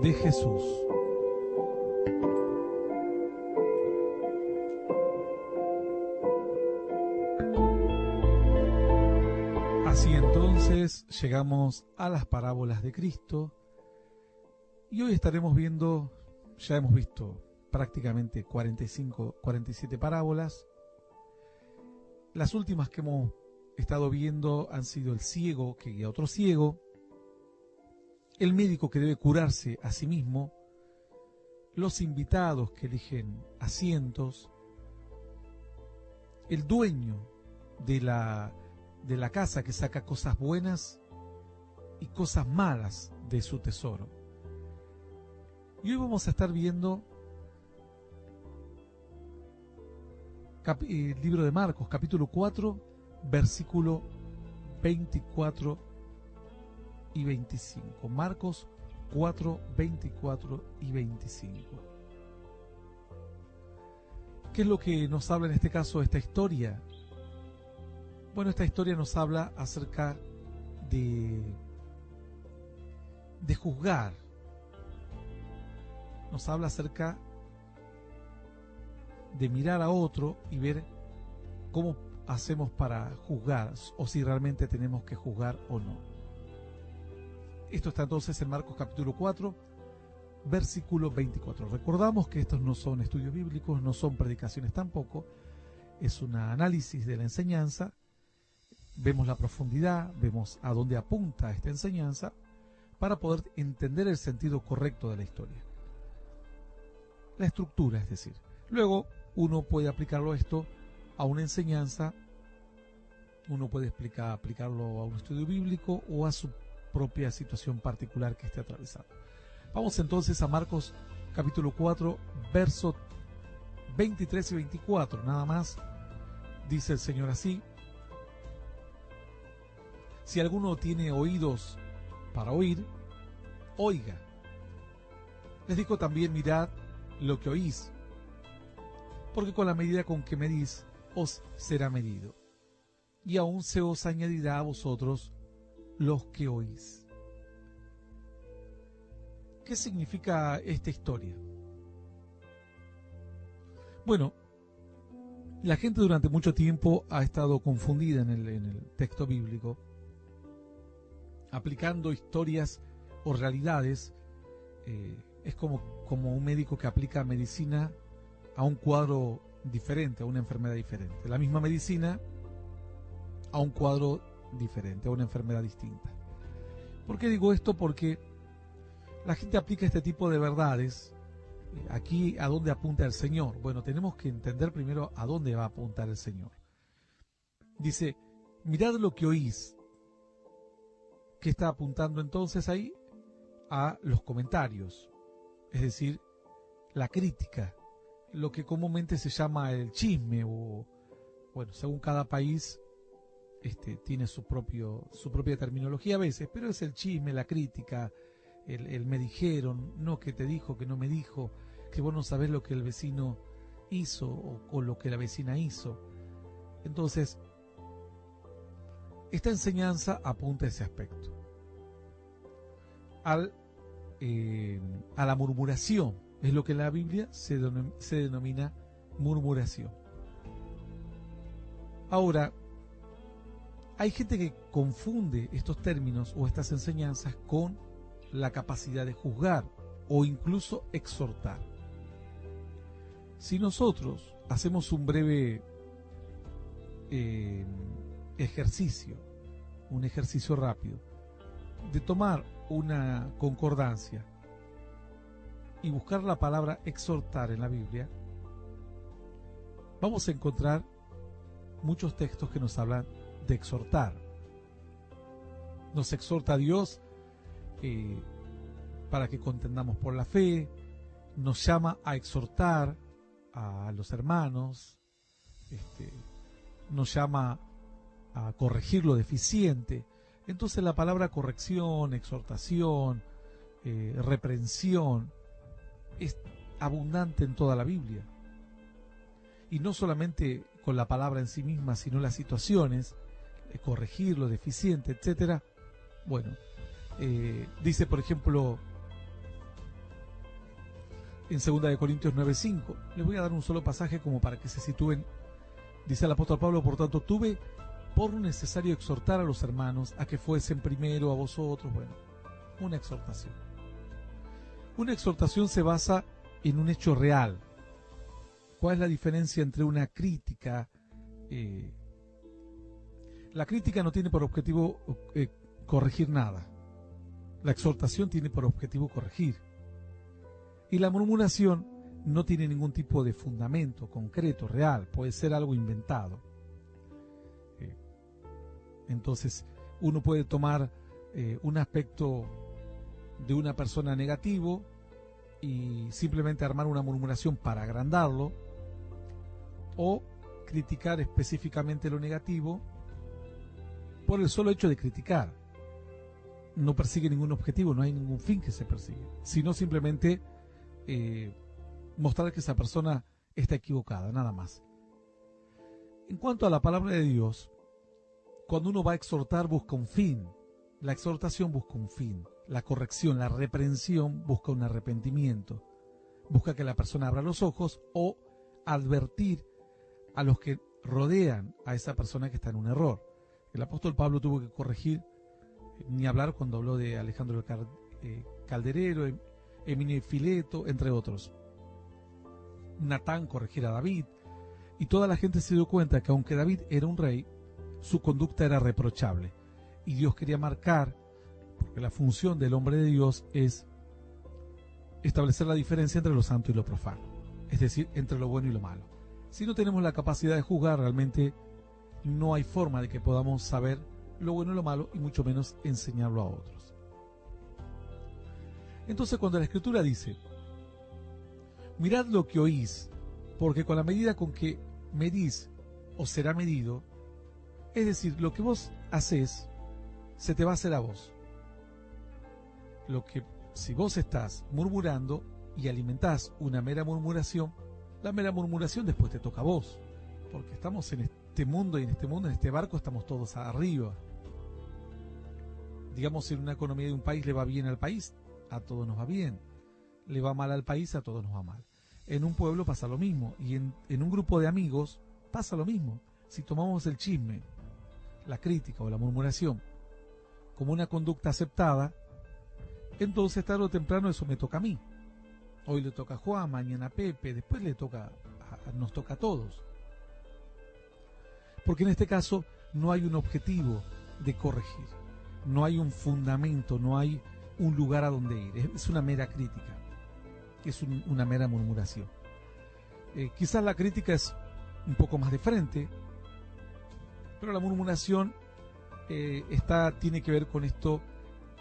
de Jesús. Así entonces llegamos a las parábolas de Cristo y hoy estaremos viendo, ya hemos visto prácticamente 47 parábolas. Las últimas que hemos estado viendo han sido el ciego que guía a otro ciego, el médico que debe curarse a sí mismo, los invitados que eligen asientos, el dueño de la casa que saca cosas buenas y cosas malas de su tesoro. Y hoy vamos a estar viendo el libro de Marcos, capítulo 4, versículo 24 y 25. Marcos 4, 24 y 25. ¿Qué es lo que nos habla en este caso esta historia? Bueno, esta historia nos habla acerca de juzgar. Nos habla acerca de mirar a otro y ver cómo hacemos para juzgar, o si realmente tenemos que juzgar o no. Esto está entonces en Marcos capítulo 4, versículo 24. Recordamos que estos no son estudios bíblicos, no son predicaciones tampoco, es un análisis de la enseñanza. Vemos la profundidad, vemos a dónde apunta esta enseñanza para poder entender el sentido correcto de la historia. La estructura, es decir. Luego uno puede aplicarlo esto a una enseñanza, uno puede aplicarlo a un estudio bíblico o a su propia situación particular que esté atravesando. Vamos entonces a Marcos capítulo 4, versos 23 y 24. Nada más dice el Señor así: si alguno tiene oídos para oír, oiga. Les digo también, mirad lo que oís, porque con la medida con que medís, os será medido, y aún se os añadirá a vosotros los que oís. ¿Qué significa esta historia? Bueno, la gente durante mucho tiempo ha estado confundida en el texto bíblico, aplicando historias o realidades. Es como un médico que aplica medicina a un cuadro diferente, a una enfermedad diferente. La misma medicina a un cuadro diferente, a una enfermedad distinta. ¿Por qué digo esto? Porque la gente aplica este tipo de verdades. Aquí, ¿a dónde apunta el Señor? Bueno, tenemos que entender primero a dónde va a apuntar el Señor. Dice, mirad lo que oís. ¿Qué está apuntando entonces ahí? A los comentarios, es decir, la crítica, lo que comúnmente se llama el chisme, o bueno, según cada país tiene su propia terminología a veces, pero es el chisme, la crítica, el me dijeron, no, que te dijo, que no me dijo, que vos no sabés lo que el vecino hizo o lo que la vecina hizo. Entonces, esta enseñanza apunta a ese aspecto. A la murmuración, es lo que en la Biblia se denomina murmuración. Ahora, hay gente que confunde estos términos o estas enseñanzas con la capacidad de juzgar o incluso exhortar. Si nosotros hacemos un breve ejercicio, un ejercicio rápido, de tomar una concordancia y buscar la palabra exhortar en la Biblia, vamos a encontrar muchos textos que nos hablan de exhortar. Nos exhorta a Dios para que contendamos por la fe, nos llama a exhortar a los hermanos, nos llama a corregir lo deficiente. Entonces la palabra corrección, exhortación, reprensión es abundante en toda la Biblia. Y no solamente con la palabra en sí misma, sino las situaciones, corregir lo deficiente, etcétera. Bueno, dice por ejemplo en 2 Corintios 9:5. Les voy a dar un solo pasaje como para que se sitúen. Dice el apóstol Pablo: por tanto, tuve por necesario exhortar a los hermanos a que fuesen primero a vosotros. Bueno, una exhortación. Una exhortación se basa en un hecho real. ¿Cuál es la diferencia entre una crítica? La crítica no tiene por objetivo corregir nada. La exhortación tiene por objetivo corregir. Y la murmuración no tiene ningún tipo de fundamento concreto, real. Puede ser algo inventado. Entonces, uno puede tomar un aspecto de una persona negativo y simplemente armar una murmuración para agrandarlo, o criticar específicamente lo negativo por el solo hecho de criticar. No persigue ningún objetivo, no hay ningún fin que se persigue, sino simplemente mostrar que esa persona está equivocada, nada más. En cuanto a la palabra de Dios, cuando uno va a exhortar busca un fin. La exhortación busca un fin. La corrección, la reprensión busca un arrepentimiento. Busca que la persona abra los ojos o advertir a los que rodean a esa persona que está en un error. El apóstol Pablo tuvo que corregir, ni hablar cuando habló de Alejandro el Calderero, Eminio Fileto, entre otros. Natán corregir a David, y toda la gente se dio cuenta que aunque David era un rey, su conducta era reprochable, y Dios quería marcar, porque la función del hombre de Dios es establecer la diferencia entre lo santo y lo profano, es decir, entre lo bueno y lo malo. Si no tenemos la capacidad de juzgar, realmente no hay forma de que podamos saber lo bueno y lo malo, y mucho menos enseñarlo a otros. Entonces, cuando la Escritura dice: mirad lo que oís, porque con la medida con que medís os será medido, es decir, lo que vos hacés se te va a hacer a vos. Si vos estás murmurando y alimentás una mera murmuración, la mera murmuración después te toca a vos, porque estamos en este mundo, y en este barco estamos todos arriba. Digamos, si en una economía de un país le va bien al país, a todos nos va bien. Le va mal al país, a todos nos va mal. En un pueblo pasa lo mismo, y en un grupo de amigos pasa lo mismo. Si tomamos el chisme, la crítica o la murmuración como una conducta aceptada, entonces tarde o temprano eso me toca a mí. Hoy le toca a Juan, mañana a Pepe, después nos toca a todos. Porque en este caso no hay un objetivo de corregir, no hay un fundamento, no hay un lugar a donde ir. Es una mera crítica, es una mera murmuración. Quizás la crítica es un poco más de frente, pero la murmuración tiene que ver con esto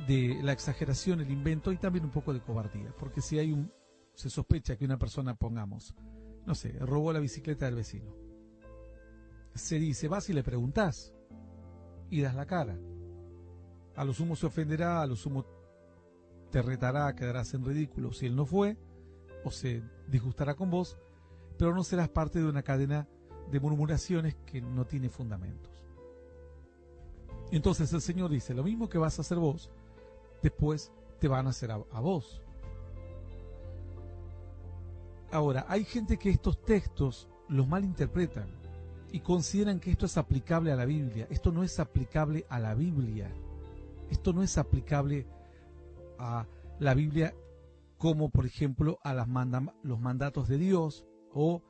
de la exageración, el invento, y también un poco de cobardía. Porque si se sospecha que una persona, pongamos, no sé, robó la bicicleta del vecino, se dice: vas y le preguntás y das la cara. A lo sumo se ofenderá, a lo sumo te retará, quedarás en ridículo si él no fue, o se disgustará con vos, pero no serás parte de una cadena de murmuraciones que no tiene fundamentos. Entonces el Señor dice: lo mismo que vas a hacer vos, después te van a hacer a vos. Ahora, hay gente que estos textos los malinterpretan y consideran que esto es aplicable a la Biblia. Esto no es aplicable a la Biblia. Esto no es aplicable a la Biblia como, por ejemplo, a los mandatos de Dios, o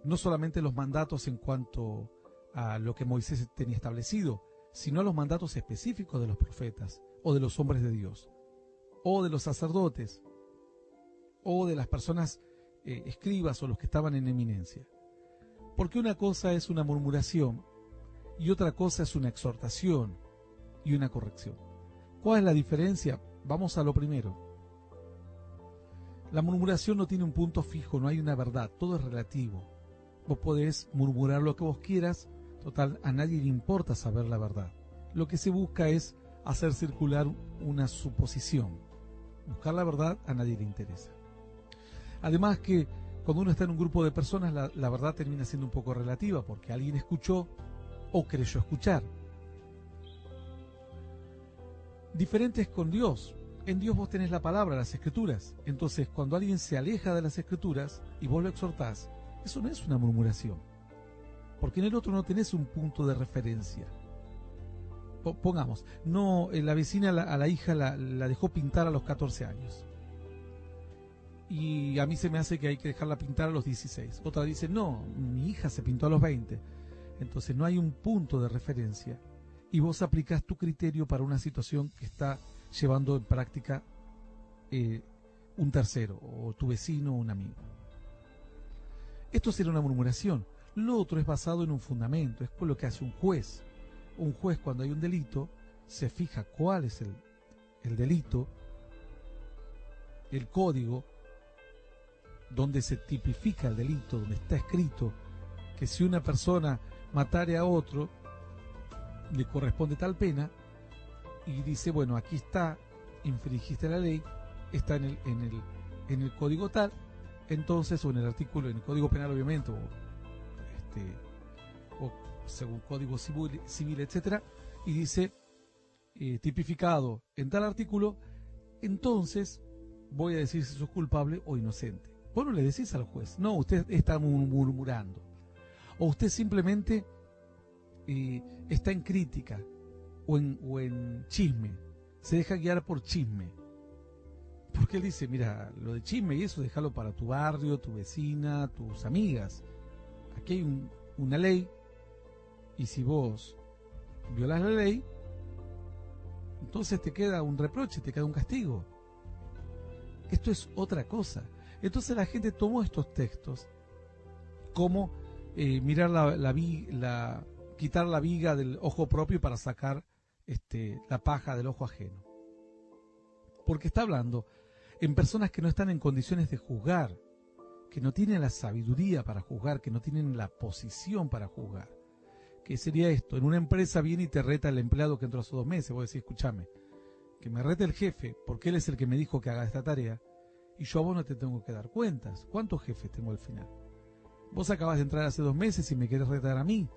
no solamente los mandatos en cuanto a lo que Moisés tenía establecido, sino a los mandatos específicos de los profetas, o de los hombres de Dios, o de los sacerdotes, o de las personas escribas, o los que estaban en eminencia. Porque una cosa es una murmuración y otra cosa es una exhortación y una corrección. ¿Cuál es la diferencia? Vamos a lo primero. La murmuración no tiene un punto fijo, no hay una verdad, todo es relativo. Vos podés murmurar lo que vos quieras, total, a nadie le importa saber la verdad. Lo que se busca es hacer circular una suposición. Buscar la verdad a nadie le interesa. Además que cuando uno está en un grupo de personas, la verdad termina siendo un poco relativa, porque alguien escuchó o creyó escuchar. Diferente es con Dios. En Dios vos tenés la palabra, las escrituras. Entonces, cuando alguien se aleja de las escrituras y vos lo exhortás, eso no es una murmuración. Porque en el otro no tenés un punto de referencia. Pongamos, no, la vecina a la hija la dejó pintar a los 14 años. Y a mí se me hace que hay que dejarla pintar a los 16. Otra dice, no, mi hija se pintó a los 20. Entonces no hay un punto de referencia. Y vos aplicás tu criterio para una situación que está llevando en práctica un tercero, o tu vecino o un amigo. Esto sería una murmuración. Lo otro es basado en un fundamento, es por lo que hace un juez. Un juez, cuando hay un delito, se fija cuál es el delito, el código, donde se tipifica el delito, donde está escrito que si una persona matare a otro, le corresponde tal pena, y dice, bueno, aquí está, infringiste la ley, está en el código tal, entonces, o en el artículo, en el código penal obviamente, o según código civil, etcétera, y dice, tipificado en tal artículo, entonces voy a decir si sos culpable o inocente. Vos no le decís al juez, no, usted está murmurando, o usted simplemente está en crítica o en chisme, se deja guiar por chisme, porque él dice, mira, lo de chisme y eso déjalo para tu barrio, tu vecina, tus amigas. Aquí hay una ley, y si vos violás la ley, entonces te queda un reproche, te queda un castigo. Esto es otra cosa. Entonces la gente tomó estos textos como mirar quitar la viga del ojo propio para sacar la paja del ojo ajeno. Porque está hablando en personas que no están en condiciones de juzgar, que no tienen la sabiduría para juzgar, que no tienen la posición para juzgar. ¿Qué sería esto? En una empresa viene y te reta el empleado que entró hace 2 meses. Vos decís, escúchame, que me rete el jefe, porque él es el que me dijo que haga esta tarea, y yo a vos no te tengo que dar cuentas. ¿Cuántos jefes tengo al final? Vos acabas de entrar hace 2 meses y me querés retar a mí.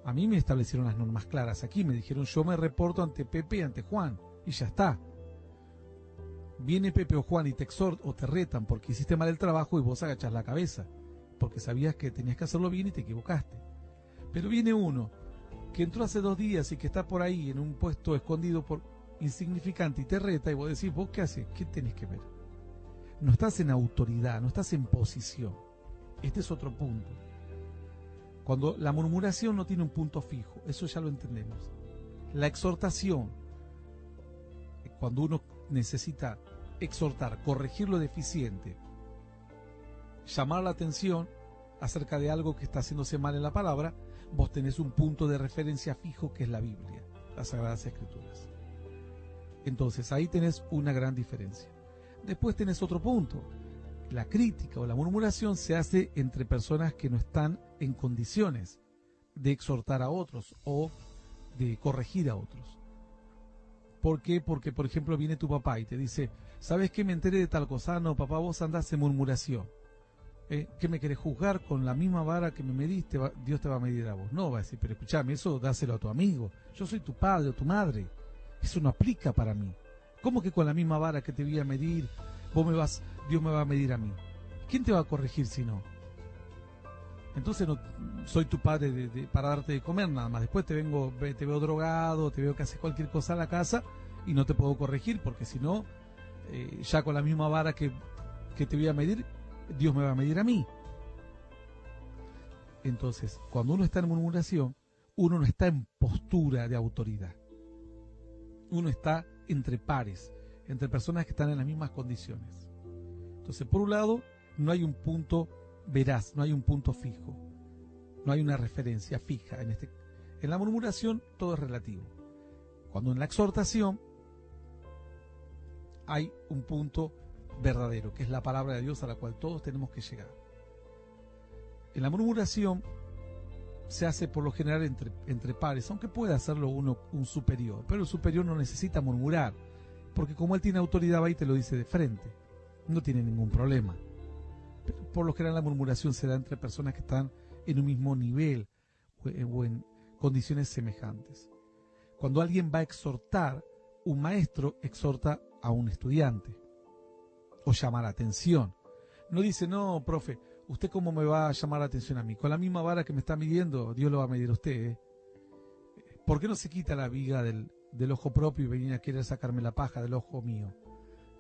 A mí me establecieron las normas claras aquí, me dijeron, yo me reporto ante Pepe y ante Juan, y ya está. Viene Pepe o Juan y te exhortan o te retan porque hiciste mal el trabajo y vos agachás la cabeza, porque sabías que tenías que hacerlo bien y te equivocaste. Pero viene uno que entró hace 2 días y que está por ahí en un puesto escondido por insignificante y te reta, y vos decís, ¿vos qué haces? ¿Qué tenés que ver? No estás en autoridad, no estás en posición. Este es otro punto. Cuando la murmuración no tiene un punto fijo, eso ya lo entendemos. La exhortación, cuando uno necesita exhortar, corregir lo deficiente, llamar la atención acerca de algo que está haciéndose mal en la palabra, vos tenés un punto de referencia fijo que es la Biblia, las Sagradas Escrituras. Entonces ahí tenés una gran diferencia. Después tenés otro punto. La crítica o la murmuración se hace entre personas que no están en condiciones de exhortar a otros o de corregir a otros. ¿Por qué? Porque, por ejemplo, viene tu papá y te dice, ¿sabes qué? Me enteré de tal cosa. No, papá, vos andás en murmuración. ¿Qué me querés juzgar con la misma vara que me mediste? Dios te va a medir a vos. No, va a decir, pero escuchame, eso dáselo a tu amigo. Yo soy tu padre o tu madre. Eso no aplica para mí. ¿Cómo que con la misma vara que te voy a medir, Dios me va a medir a mí? ¿Quién te va a corregir si no? Entonces no soy tu padre para darte de comer nada más. Después te veo drogado, te veo que haces cualquier cosa en la casa y no te puedo corregir, porque si no, ya con la misma vara que te voy a medir, Dios me va a medir a mí. Entonces, cuando uno está en murmuración, uno no está en postura de autoridad. Uno está entre pares, entre personas que están en las mismas condiciones. Entonces, por un lado, no hay un punto veraz, no hay un punto fijo, no hay una referencia fija. En la murmuración todo es relativo. Cuando en la exhortación hay un punto verdadero, que es la palabra de Dios a la cual todos tenemos que llegar. En la murmuración se hace por lo general entre pares, aunque pueda hacerlo uno un superior, pero el superior no necesita murmurar, porque como él tiene autoridad va y te lo dice de frente, no tiene ningún problema. Pero por lo general la murmuración se da entre personas que están en un mismo nivel o en condiciones semejantes. Cuando alguien va a exhortar, un maestro exhorta a un estudiante o llama la atención. No dice, no, profe, ¿usted cómo me va a llamar la atención a mí? Con la misma vara que me está midiendo, Dios lo va a medir a usted, ¿eh? ¿Por qué no se quita la viga del ojo propio y venir a querer sacarme la paja del ojo mío?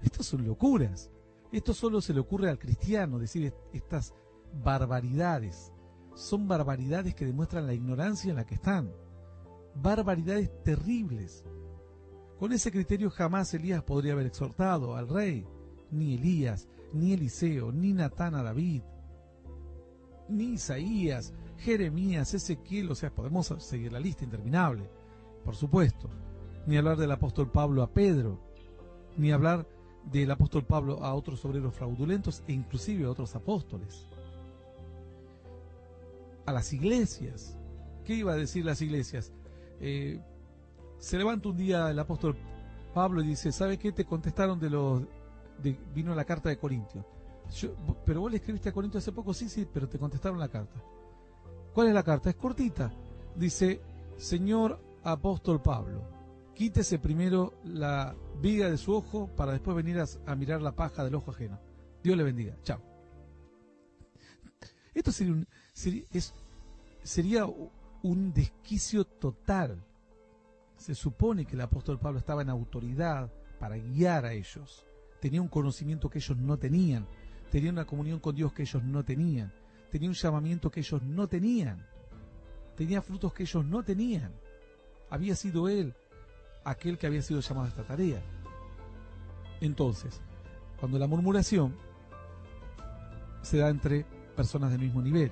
Estas son locuras. Esto solo se le ocurre al cristiano, decir estas barbaridades. Son barbaridades que demuestran la ignorancia en la que están. Barbaridades terribles. Con ese criterio jamás Elías podría haber exhortado al rey, ni Elías, ni Eliseo, ni Natán a David, ni Isaías, Jeremías, Ezequiel, o sea, podemos seguir la lista interminable, por supuesto. Ni hablar del apóstol Pablo a Pedro, ni hablar del apóstol Pablo a otros obreros fraudulentos e inclusive a otros apóstoles. A las iglesias. ¿Qué iba a decir las iglesias? Se levanta un día el apóstol Pablo y dice, ¿sabe qué? Te contestaron vino la carta de Corintios. Pero vos le escribiste a Corintios hace poco, sí, pero te contestaron la carta. ¿Cuál es la carta? Es cortita. Dice, señor apóstol Pablo, quítese primero la viga de su ojo para después venir a mirar la paja del ojo ajeno. Dios le bendiga. Chao. Esto sería un desquicio total. Se supone que el apóstol Pablo estaba en autoridad para guiar a ellos. Tenía un conocimiento que ellos no tenían. Tenía una comunión con Dios que ellos no tenían. Tenía un llamamiento que ellos no tenían. Tenía frutos que ellos no tenían. Había sido él aquel que había sido llamado a esta tarea. Entonces, cuando la murmuración se da entre personas del mismo nivel,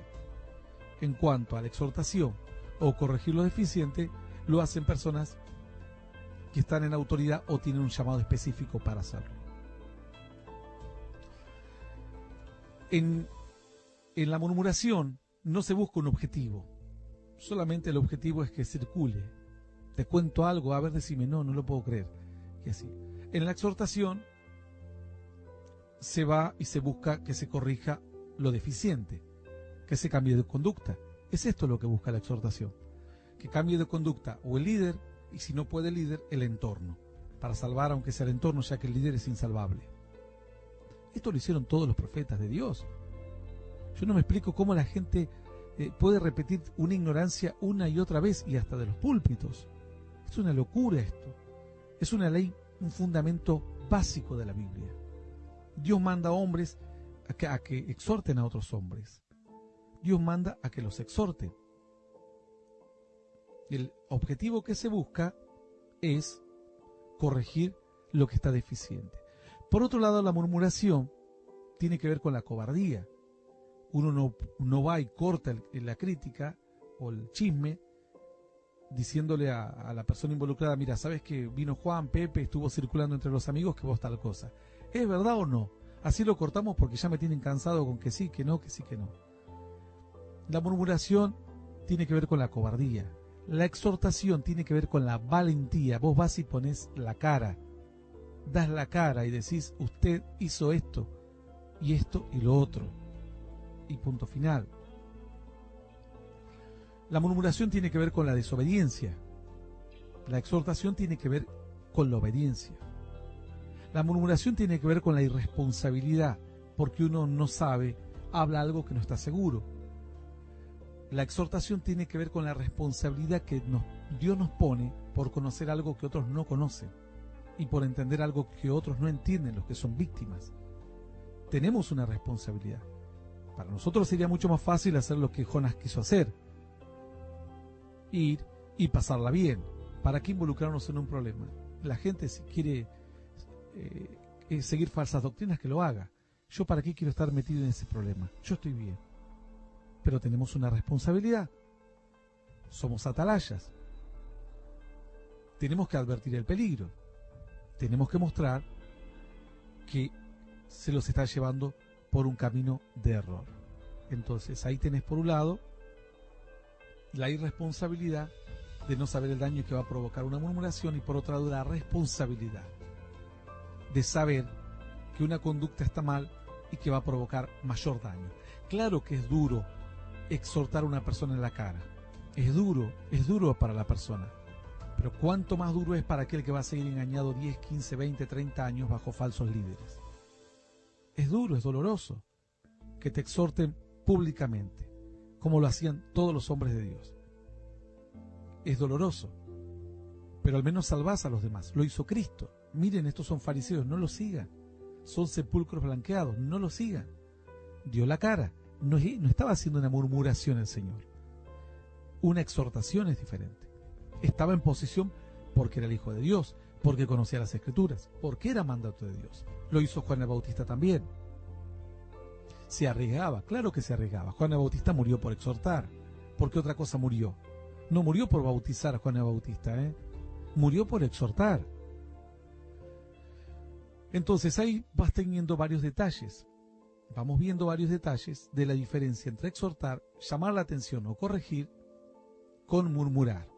en cuanto a la exhortación o corregir lo deficiente, lo hacen personas que están en autoridad o tienen un llamado específico para hacerlo. En la murmuración no se busca un objetivo, solamente el objetivo es que circule. Te cuento algo, a ver, decime, no lo puedo creer. Y así. En la exhortación se va y se busca que se corrija lo deficiente, que se cambie de conducta. Es esto lo que busca la exhortación, que cambie de conducta o el líder, y si no puede el líder, el entorno, para salvar aunque sea el entorno, ya que el líder es insalvable. Esto lo hicieron todos los profetas de Dios. Yo no me explico cómo la gente puede repetir una ignorancia una y otra vez, y hasta de los púlpitos. Es una locura esto. Es una ley, un fundamento básico de la Biblia. Dios manda a hombres a que exhorten a otros hombres. Dios manda a que los exhorten. El objetivo que se busca es corregir lo que está deficiente. Por otro lado, la murmuración tiene que ver con la cobardía. Uno no va y corta la crítica o el chisme diciéndole a la persona involucrada, mira, ¿sabes que vino Juan, Pepe, estuvo circulando entre los amigos que vos tal cosa? ¿Es verdad o no? Así lo cortamos porque ya me tienen cansado con que sí, que no, que sí, que no. La murmuración tiene que ver con la cobardía. La exhortación tiene que ver con la valentía. Vos vas y pones la cara, das la cara y decís, usted hizo esto y lo otro. Y punto final. La murmuración tiene que ver con la desobediencia. La exhortación tiene que ver con la obediencia. La murmuración tiene que ver con la irresponsabilidad, porque uno no sabe, habla algo que no está seguro. La exhortación tiene que ver con la responsabilidad que Dios nos pone por conocer algo que otros no conocen y por entender algo que otros no entienden, los que son víctimas. Tenemos una responsabilidad. Para nosotros sería mucho más fácil hacer lo que Jonás quiso hacer. Ir y pasarla bien. ¿Para qué involucrarnos en un problema? La gente, si quiere seguir falsas doctrinas, que lo haga. ¿Yo para qué quiero estar metido en ese problema? Yo estoy bien. Pero tenemos una responsabilidad. Somos atalayas. Tenemos que advertir el peligro. Tenemos que mostrar que se los está llevando por un camino de error. Entonces ahí tenés por un lado la irresponsabilidad de no saber el daño que va a provocar una murmuración, y por otro lado la responsabilidad de saber que una conducta está mal y que va a provocar mayor daño. Claro que es duro exhortar a una persona en la cara. Es duro para la persona. Pero cuánto más duro es para aquel que va a seguir engañado 10, 15, 20, 30 años bajo falsos líderes. Es duro, es doloroso que te exhorten públicamente, como lo hacían todos los hombres de Dios. Es doloroso, pero al menos salvás a los demás. Lo hizo Cristo. Miren, estos son fariseos, no los sigan. Son sepulcros blanqueados, no los sigan. Dio la cara. No estaba haciendo una murmuración el Señor. Una exhortación es diferente. Estaba en posición porque era el Hijo de Dios, porque conocía las Escrituras, porque era mandato de Dios. Lo hizo Juan el Bautista también. Se arriesgaba, claro que se arriesgaba. Juan el Bautista murió por exhortar. ¿Por qué otra cosa murió? No murió por bautizar a Juan el Bautista, murió por exhortar. Entonces ahí vas teniendo varios detalles. Vamos viendo varios detalles de la diferencia entre exhortar, llamar la atención o corregir, con murmurar.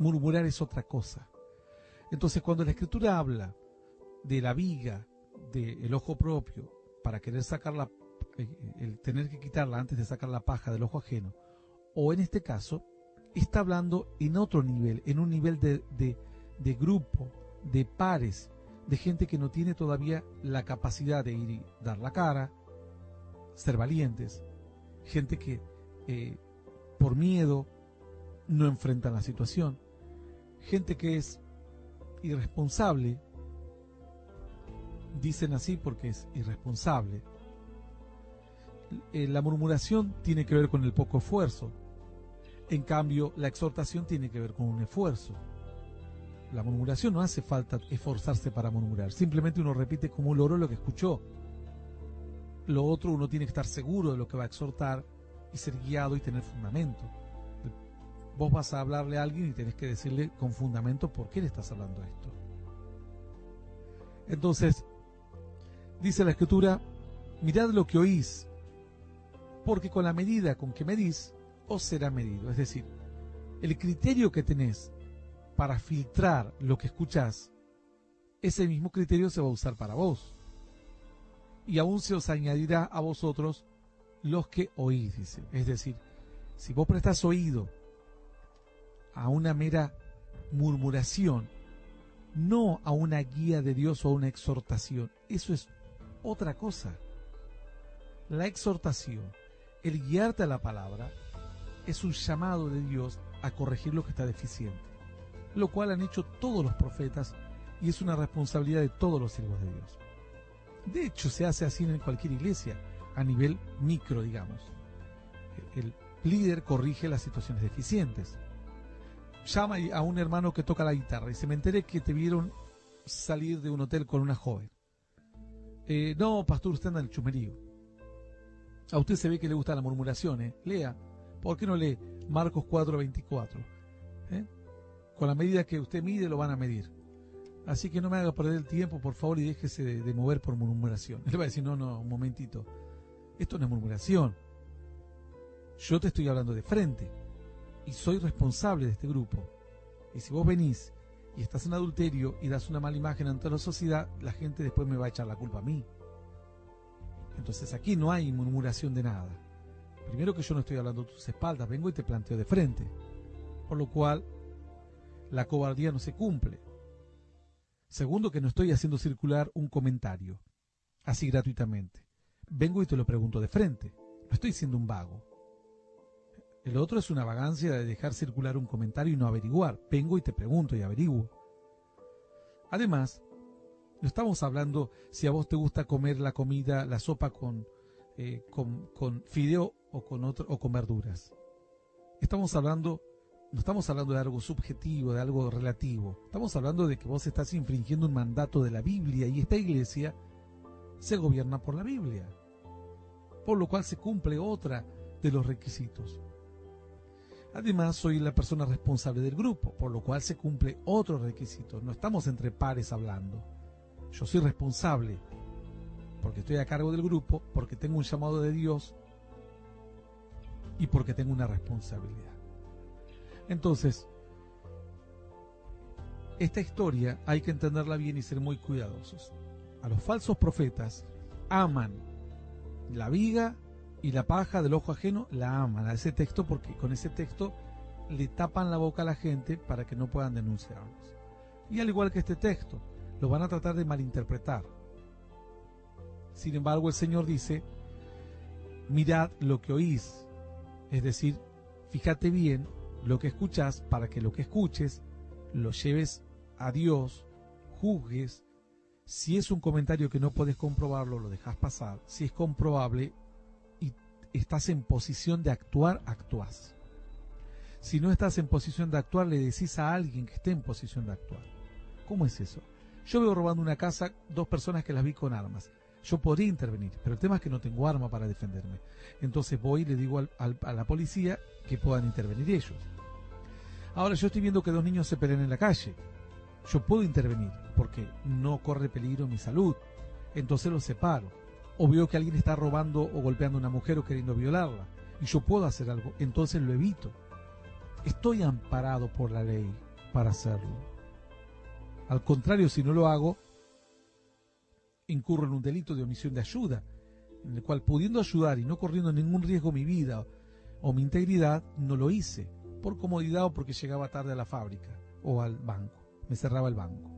Murmurar es otra cosa. Entonces cuando la Escritura habla de la viga, del ojo propio, para querer sacarla, el tener que quitarla antes de sacar la paja del ojo ajeno, o en este caso, está hablando en otro nivel, en un nivel de grupo, de pares, de gente que no tiene todavía la capacidad de ir y dar la cara, ser valientes, gente que por miedo no enfrentan la situación, gente que es irresponsable, dicen así porque es irresponsable. La murmuración tiene que ver con el poco esfuerzo, en cambio la exhortación tiene que ver con un esfuerzo. La murmuración no hace falta esforzarse para murmurar, simplemente uno repite como un loro lo que escuchó. Lo otro, uno tiene que estar seguro de lo que va a exhortar y ser guiado y tener fundamento. Vos vas a hablarle a alguien y tenés que decirle con fundamento por qué le estás hablando esto. Entonces, dice la Escritura, mirad lo que oís, porque con la medida con que medís, os será medido. Es decir, el criterio que tenés para filtrar lo que escuchás, ese mismo criterio se va a usar para vos. Y aún se os añadirá a vosotros los que oís, dice. Es decir, si vos prestás oído a una mera murmuración, no a una guía de Dios o a una exhortación, eso es otra cosa. La exhortación, el guiarte a la palabra, es un llamado de Dios a corregir lo que está deficiente, lo cual han hecho todos los profetas y es una responsabilidad de todos los siervos de Dios. De hecho, se hace así en cualquier iglesia, a nivel micro, digamos. El líder corrige las situaciones deficientes. Llama a un hermano que toca la guitarra y dice, me enteré que te vieron salir de un hotel con una joven. No, pastor, usted anda en el chumerío. A usted se ve que le gusta la murmuración, lea. ¿Por qué no lee Marcos 4:24? Con la medida que usted mide, lo van a medir. Así que no me haga perder el tiempo, por favor, y déjese de mover por murmuración. Él va a decir, no, un momentito. Esto no es murmuración. Yo te estoy hablando de frente. Y soy responsable de este grupo. Y si vos venís y estás en adulterio y das una mala imagen ante la sociedad, la gente después me va a echar la culpa a mí. Entonces aquí no hay murmuración de nada. Primero que yo no estoy hablando a tus espaldas, vengo y te planteo de frente. Por lo cual, la cobardía no se cumple. Segundo, que no estoy haciendo circular un comentario, así gratuitamente. Vengo y te lo pregunto de frente. No estoy siendo un vago. El otro es una vagancia de dejar circular un comentario y no averiguar. Vengo y te pregunto y averiguo. Además, no estamos hablando si a vos te gusta comer la comida, la sopa con fideo o con verduras. No estamos hablando de algo subjetivo, de algo relativo. Estamos hablando de que vos estás infringiendo un mandato de la Biblia y esta iglesia se gobierna por la Biblia. Por lo cual se cumple otra de los requisitos. Además, soy la persona responsable del grupo, por lo cual se cumple otro requisito. No estamos entre pares hablando. Yo soy responsable porque estoy a cargo del grupo, porque tengo un llamado de Dios y porque tengo una responsabilidad. Entonces, esta historia hay que entenderla bien y ser muy cuidadosos. A los falsos profetas aman la viga y la paja del ojo ajeno, la aman a ese texto porque con ese texto le tapan la boca a la gente para que no puedan denunciarlos. Y al igual que este texto, lo van a tratar de malinterpretar. Sin embargo, el Señor dice, mirad lo que oís, es decir, fíjate bien lo que escuchás para que lo que escuches lo lleves a Dios, juzgues. Si es un comentario que no podés comprobarlo, lo dejás pasar. Si es comprobable y estás en posición de actuar, actuás. Si no estás en posición de actuar, le decís a alguien que esté en posición de actuar. ¿Cómo es eso? Yo veo robando una casa 2 personas que las vi con armas. Yo podría intervenir, pero el tema es que no tengo arma para defenderme. Entonces voy y le digo a la policía que puedan intervenir ellos. Ahora yo estoy viendo que 2 niños se pelean en la calle. Yo puedo intervenir porque no corre peligro mi salud. Entonces los separo. O veo que alguien está robando o golpeando a una mujer o queriendo violarla. Y yo puedo hacer algo. Entonces lo evito. Estoy amparado por la ley para hacerlo. Al contrario, si no lo hago, incurro en un delito de omisión de ayuda, en el cual, pudiendo ayudar y no corriendo ningún riesgo mi vida o mi integridad, no lo hice, por comodidad o porque llegaba tarde a la fábrica o al banco, me cerraba el banco.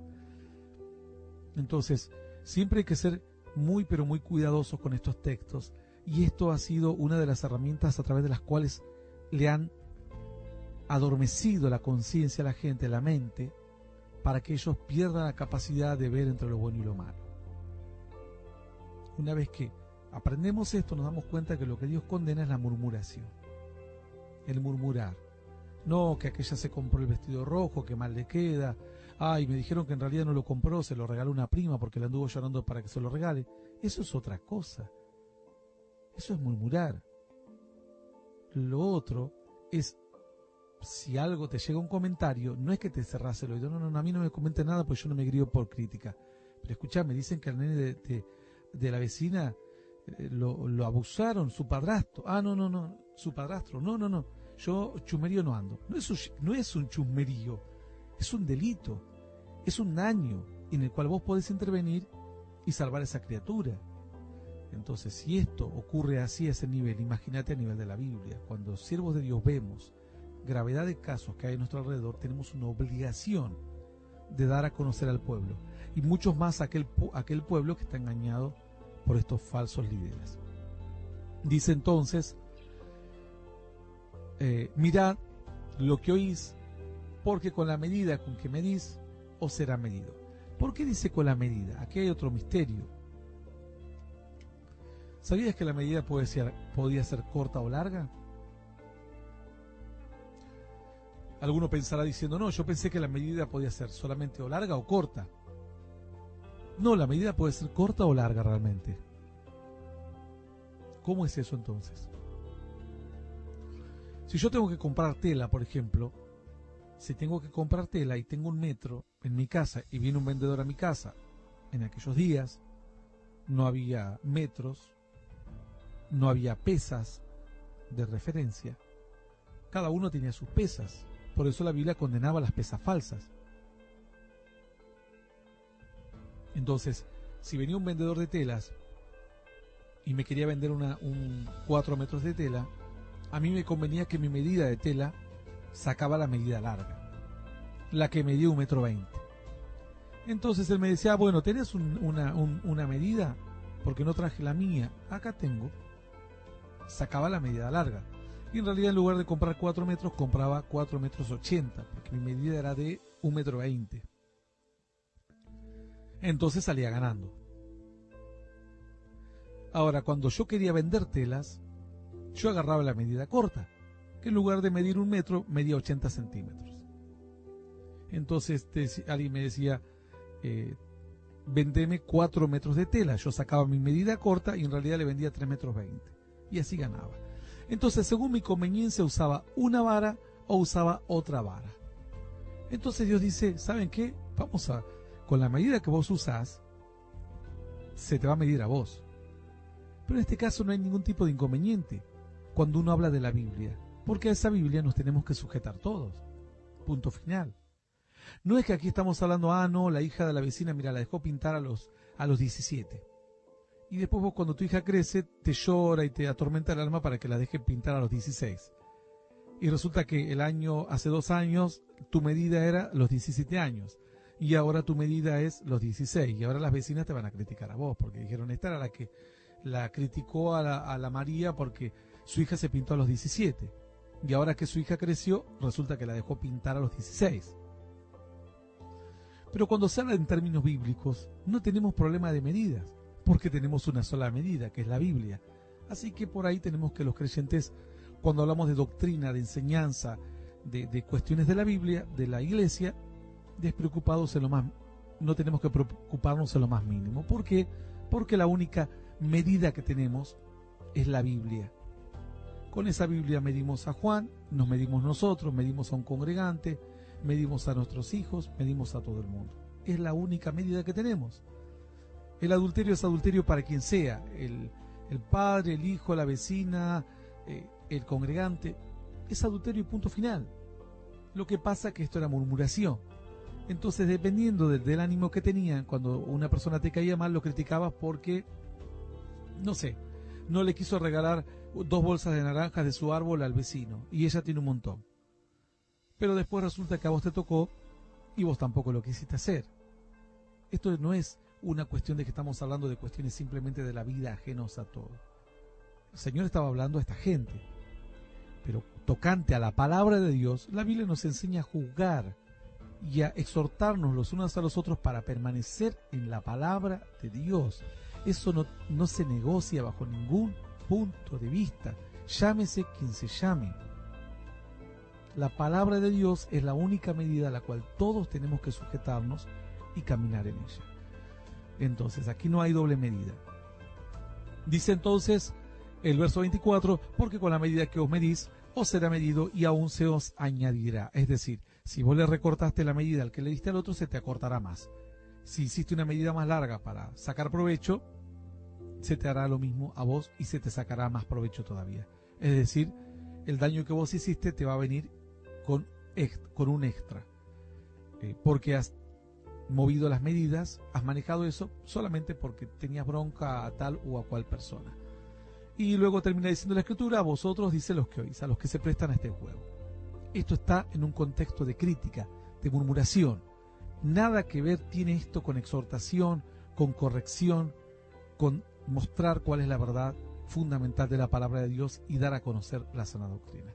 Entonces, siempre hay que ser muy pero muy cuidadosos con estos textos, y esto ha sido una de las herramientas a través de las cuales le han adormecido la conciencia a la gente, la mente, para que ellos pierdan la capacidad de ver entre lo bueno y lo malo. Una vez que aprendemos esto, nos damos cuenta que lo que Dios condena es la murmuración, el murmurar. No, que aquella se compró el vestido rojo, que mal le queda. Ay, me dijeron que en realidad no lo compró, se lo regaló una prima porque le anduvo llorando para que se lo regale. Eso es otra cosa. Eso es murmurar. Lo otro es, si algo te llega un comentario, no es que te cerrás el oído. No, a mí no me comenten nada porque yo no me grío por crítica. Pero escuchá, me dicen que al nene de la vecina lo abusaron, su padrastro. No, su padrastro. No. Yo chusmerío no ando. No es un chusmerío, es un delito, es un daño en el cual vos podés intervenir y salvar a esa criatura. Entonces, si esto ocurre así a ese nivel, imagínate a nivel de la Biblia. Cuando siervos de Dios vemos gravedad de casos que hay a nuestro alrededor, tenemos una obligación de dar a conocer al pueblo, y muchos más a aquel pueblo que está engañado por estos falsos líderes. Dice entonces, mirad lo que oís, porque con la medida con que medís, os será medido. ¿Por qué dice con la medida? Aquí hay otro misterio. ¿Sabías que la medida podía ser corta o larga? Alguno pensará diciendo, no, yo pensé que la medida podía ser solamente o larga o corta. No, la medida puede ser corta o larga realmente. ¿Cómo es eso entonces? Si yo tengo que comprar tela, por ejemplo, si tengo que comprar tela y tengo 1 metro en mi casa y viene un vendedor a mi casa, en aquellos días no había metros, no había pesas de referencia, cada uno tenía sus pesas, por eso la Biblia condenaba las pesas falsas. Entonces, si venía un vendedor de telas y me quería vender 4 metros de tela, a mí me convenía que mi medida de tela sacaba la medida larga, la que medía 1,20 m. Entonces él me decía, bueno, ¿tenés una medida? Porque no traje la mía. Acá tengo. Sacaba la medida larga. Y en realidad, en lugar de comprar 4 metros, compraba 4,80 metros, porque mi medida era de 1,20 m. Entonces salía ganando. Ahora, cuando yo quería vender telas, yo agarraba la medida corta, que en lugar de medir 1 metro, medía 80 centímetros. Entonces alguien me decía, vendeme 4 metros de tela. Yo sacaba mi medida corta y en realidad le vendía 3,20 metros. Y así ganaba. Entonces, según mi conveniencia, usaba una vara o usaba otra vara. Entonces Dios dice, ¿saben qué? Con la medida que vos usás, se te va a medir a vos. Pero en este caso no hay ningún tipo de inconveniente cuando uno habla de la Biblia, porque a esa Biblia nos tenemos que sujetar todos. Punto final. No es que aquí estamos hablando, no, la hija de la vecina, mira, la dejó pintar a los 17. Y después vos, cuando tu hija crece, te llora y te atormenta el alma para que la deje pintar a los 16. Y resulta que hace 2 años, tu medida era los 17 años. Y ahora tu medida es los 16. Y ahora las vecinas te van a criticar a vos, porque dijeron, esta era la que la criticó a la María porque su hija se pintó a los 17. Y ahora que su hija creció, resulta que la dejó pintar a los 16. Pero cuando se habla en términos bíblicos, no tenemos problema de medidas, porque tenemos una sola medida, que es la Biblia. Así que por ahí tenemos que los creyentes, cuando hablamos de doctrina, de enseñanza, de cuestiones de la Biblia, de la iglesia, despreocupados en lo más, no tenemos que preocuparnos en lo más mínimo. ¿Por qué? Porque la única medida que tenemos es la Biblia. Con esa Biblia medimos a Juan, nos medimos nosotros, medimos a un congregante, medimos a nuestros hijos, medimos a todo el mundo. Es la única medida que tenemos. El adulterio es adulterio para quien sea, el padre, el hijo, la vecina, el congregante. Es adulterio y punto final. Lo que pasa es que esto era murmuración. Entonces, dependiendo del ánimo que tenían, cuando una persona te caía mal, lo criticabas porque, no sé, no le quiso regalar 2 bolsas de naranjas de su árbol al vecino, y ella tiene un montón. Pero después resulta que a vos te tocó y vos tampoco lo quisiste hacer. Esto no es una cuestión de que estamos hablando de cuestiones simplemente de la vida ajenos a todo. El Señor estaba hablando a esta gente. Pero tocante a la palabra de Dios, la Biblia nos enseña a juzgar y a exhortarnos los unos a los otros para permanecer en la palabra de Dios. Eso no se negocia bajo ningún punto de vista. Llámese quien se llame. La palabra de Dios es la única medida a la cual todos tenemos que sujetarnos y caminar en ella. Entonces, aquí no hay doble medida. Dice entonces el verso 24, porque con la medida que os medís, os será medido y aún se os añadirá. Es decir, si vos le recortaste la medida al que le diste al otro, se te acortará más. Si hiciste una medida más larga para sacar provecho, se te hará lo mismo a vos y se te sacará más provecho todavía. Es decir, el daño que vos hiciste te va a venir con un extra. Porque has movido las medidas, has manejado eso solamente porque tenías bronca a tal o a cual persona. Y luego termina diciendo la Escritura, a vosotros dice los que oís, a los que se prestan a este juego. Esto está en un contexto de crítica, de murmuración. Nada que ver tiene esto con exhortación, con corrección, con mostrar cuál es la verdad fundamental de la palabra de Dios y dar a conocer la sana doctrina.